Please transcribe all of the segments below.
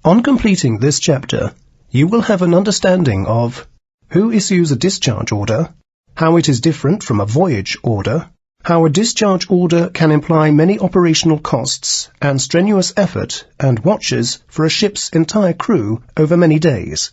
On completing this chapter, you will have an understanding of who issues a discharge order, how it is different from a voyage order, how a discharge order can imply many operational costs and strenuous effort and watches for a ship's entire crew over many days,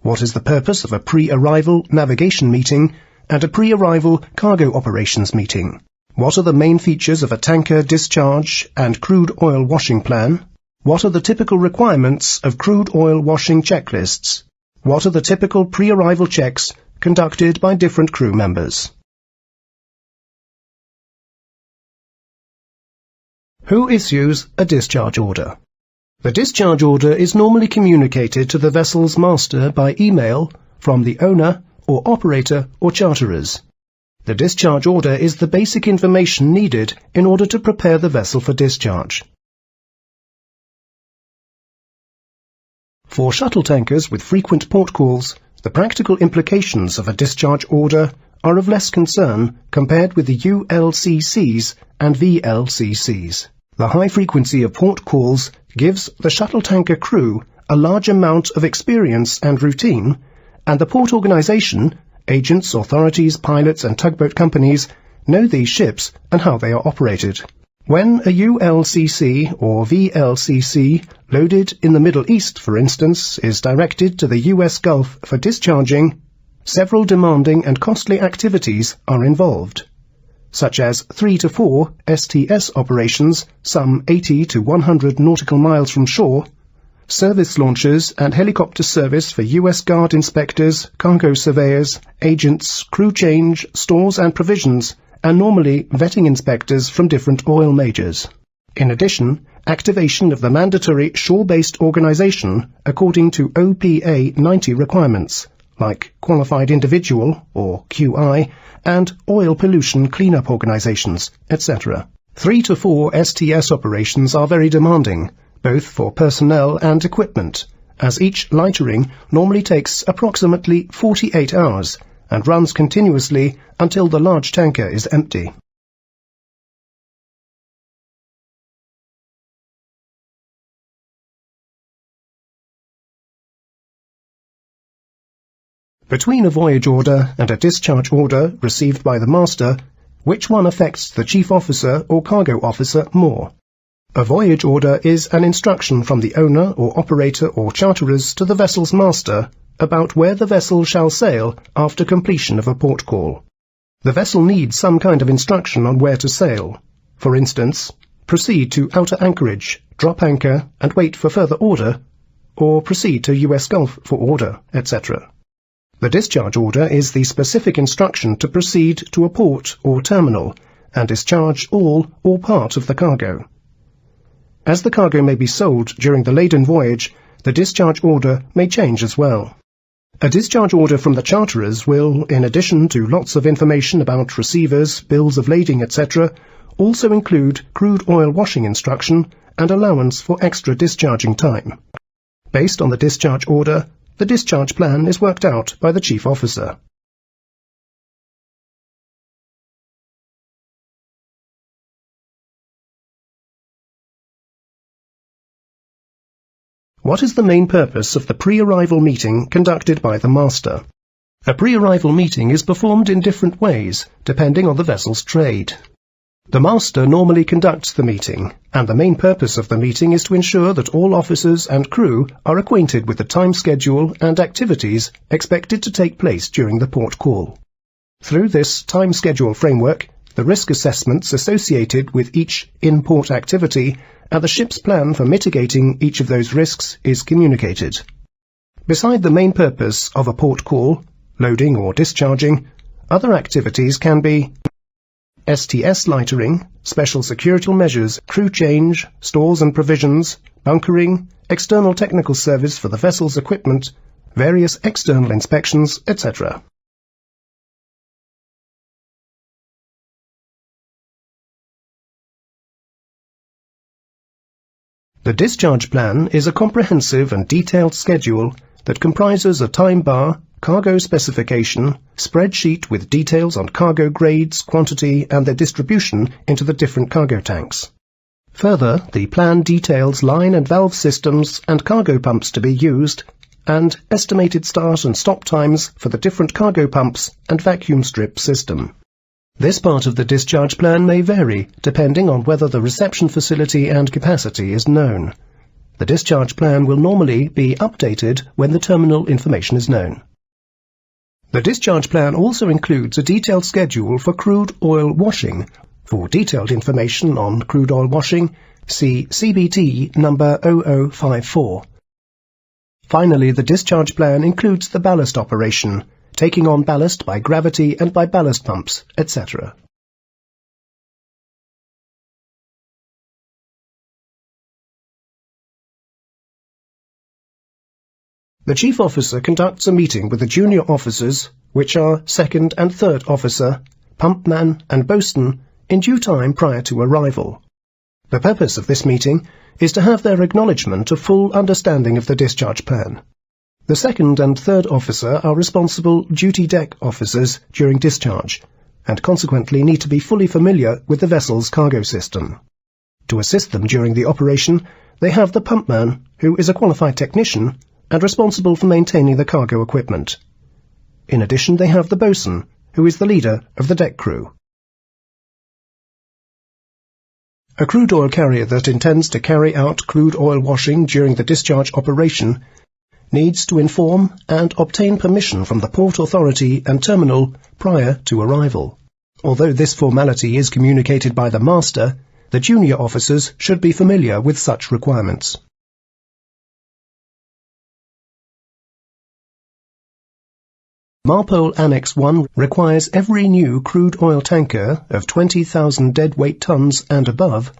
what is the purpose of a pre-arrival navigation meeting and a pre-arrival cargo operations meeting, what are the main features of a tanker discharge and crude oil washing plan, what are the typical requirements of crude oil washing checklists, what are the typical pre-arrival checks conducted by different crew members. Who issues a discharge order? The discharge order is normally communicated to the vessel's master by email from the owner or operator or charterers. The discharge order is the basic information needed in order to prepare the vessel for discharge. For shuttle tankers with frequent port calls, the practical implications of a discharge order are of less concern compared with the ULCCs and VLCCs. The high frequency of port calls gives the shuttle tanker crew a large amount of experience and routine, and the port organization, agents, authorities, pilots and tugboat companies know these ships and how they are operated. When a ULCC or VLCC loaded in the Middle East, for instance, is directed to the US Gulf for discharging, several demanding and costly activities are involved, such as 3 to 4 STS operations, some 80 to 100 nautical miles from shore, service launches and helicopter service for US Guard inspectors, cargo surveyors, agents, crew change, stores and provisions, and normally vetting inspectors from different oil majors. In addition, activation of the mandatory shore-based organization according to OPA 90 requirements, like Qualified Individual, or QI, and oil pollution cleanup organizations, etc. 3 to 4 STS operations are very demanding, both for personnel and equipment, as each lightering normally takes approximately 48 hours and runs continuously until the large tanker is empty. Between a voyage order and a discharge order received by the master, which one affects the chief officer or cargo officer more? A voyage order is an instruction from the owner or operator or charterers to the vessel's master about where the vessel shall sail after completion of a port call. The vessel needs some kind of instruction on where to sail. For instance, proceed to outer anchorage, drop anchor and wait for further order, or proceed to US Gulf for order, etc. The discharge order is the specific instruction to proceed to a port or terminal and discharge all or part of the cargo. As the cargo may be sold during the laden voyage, the discharge order may change as well. A discharge order from the charterers will, in addition to lots of information about receivers, bills of lading, etc., also include crude oil washing instruction and allowance for extra discharging time. Based on the discharge order, the discharge plan is worked out by the chief officer. What is the main purpose of the pre-arrival meeting conducted by the master? A pre-arrival meeting is performed in different ways, depending on the vessel's trade. The master normally conducts the meeting, and the main purpose of the meeting is to ensure that all officers and crew are acquainted with the time schedule and activities expected to take place during the port call. Through this time schedule framework, the risk assessments associated with each in-port activity and the ship's plan for mitigating each of those risks is communicated. Beside the main purpose of a port call, loading or discharging, other activities can be STS lightering, special security measures, crew change, stores and provisions, bunkering, external technical service for the vessel's equipment, various external inspections, etc. The discharge plan is a comprehensive and detailed schedule that comprises a time bar, cargo specification, spreadsheet with details on cargo grades, quantity and their distribution into the different cargo tanks. Further, the plan details line and valve systems and cargo pumps to be used, and estimated start and stop times for the different cargo pumps and vacuum strip system. This part of the discharge plan may vary depending on whether the reception facility and capacity is known. The discharge plan will normally be updated when the terminal information is known. The discharge plan also includes a detailed schedule for crude oil washing. For detailed information on crude oil washing, see CBT number 0054. Finally, the discharge plan includes the ballast operation, taking on ballast by gravity and by ballast pumps, etc. The Chief Officer conducts a meeting with the junior officers, which are second and third officer, pumpman and boatswain, in due time prior to arrival. The purpose of this meeting is to have their acknowledgement of full understanding of the discharge plan. The second and third officer are responsible duty deck officers during discharge, and consequently need to be fully familiar with the vessel's cargo system. To assist them during the operation, they have the pumpman, who is a qualified technician and responsible for maintaining the cargo equipment. In addition, they have the boatswain, who is the leader of the deck crew. A crude oil carrier that intends to carry out crude oil washing during the discharge operation needs to inform and obtain permission from the port authority and terminal prior to arrival. Although this formality is communicated by the master, the junior officers should be familiar with such requirements. Marpole Annex 1 requires every new crude oil tanker of 20,000 deadweight tons and above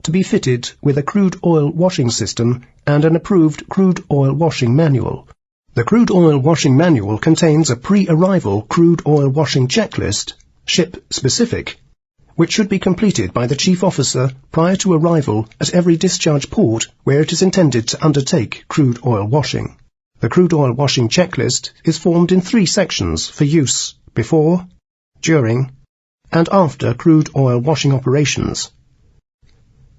to be fitted with a crude oil washing system and an approved crude oil washing manual. The crude oil washing manual contains a pre-arrival crude oil washing checklist, ship-specific, which should be completed by the Chief Officer prior to arrival at every discharge port where it is intended to undertake crude oil washing. The crude oil washing checklist is formed in 3 sections for use before, during, and after crude oil washing operations.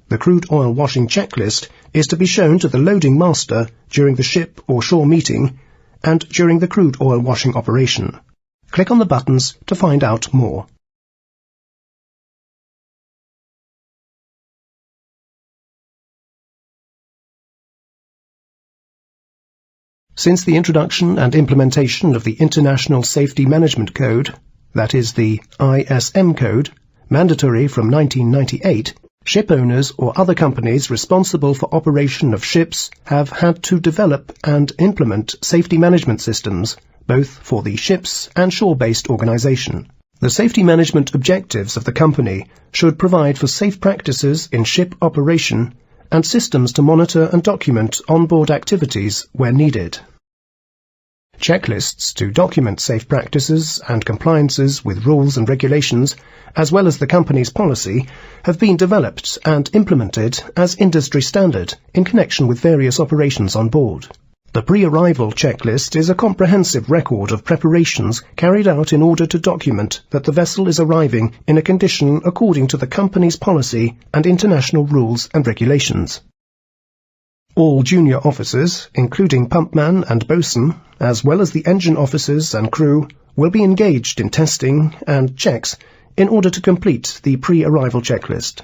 The crude oil washing checklist is to be shown to the loading master during the ship or shore meeting and during the crude oil washing operation. Click on the buttons to find out more. Since the introduction and implementation of the International Safety Management Code, that is the ISM code, mandatory from 1998, ship owners or other companies responsible for operation of ships have had to develop and implement safety management systems, both for the ships and shore-based organization. The safety management objectives of the company should provide for safe practices in ship operation and systems to monitor and document onboard activities where needed. Checklists to document safe practices and compliances with rules and regulations, as well as the company's policy, have been developed and implemented as industry standard in connection with various operations on board. The pre-arrival checklist is a comprehensive record of preparations carried out in order to document that the vessel is arriving in a condition according to the company's policy and international rules and regulations. All junior officers, including pumpman and boatswain, as well as the engine officers and crew, will be engaged in testing and checks in order to complete the pre-arrival checklist.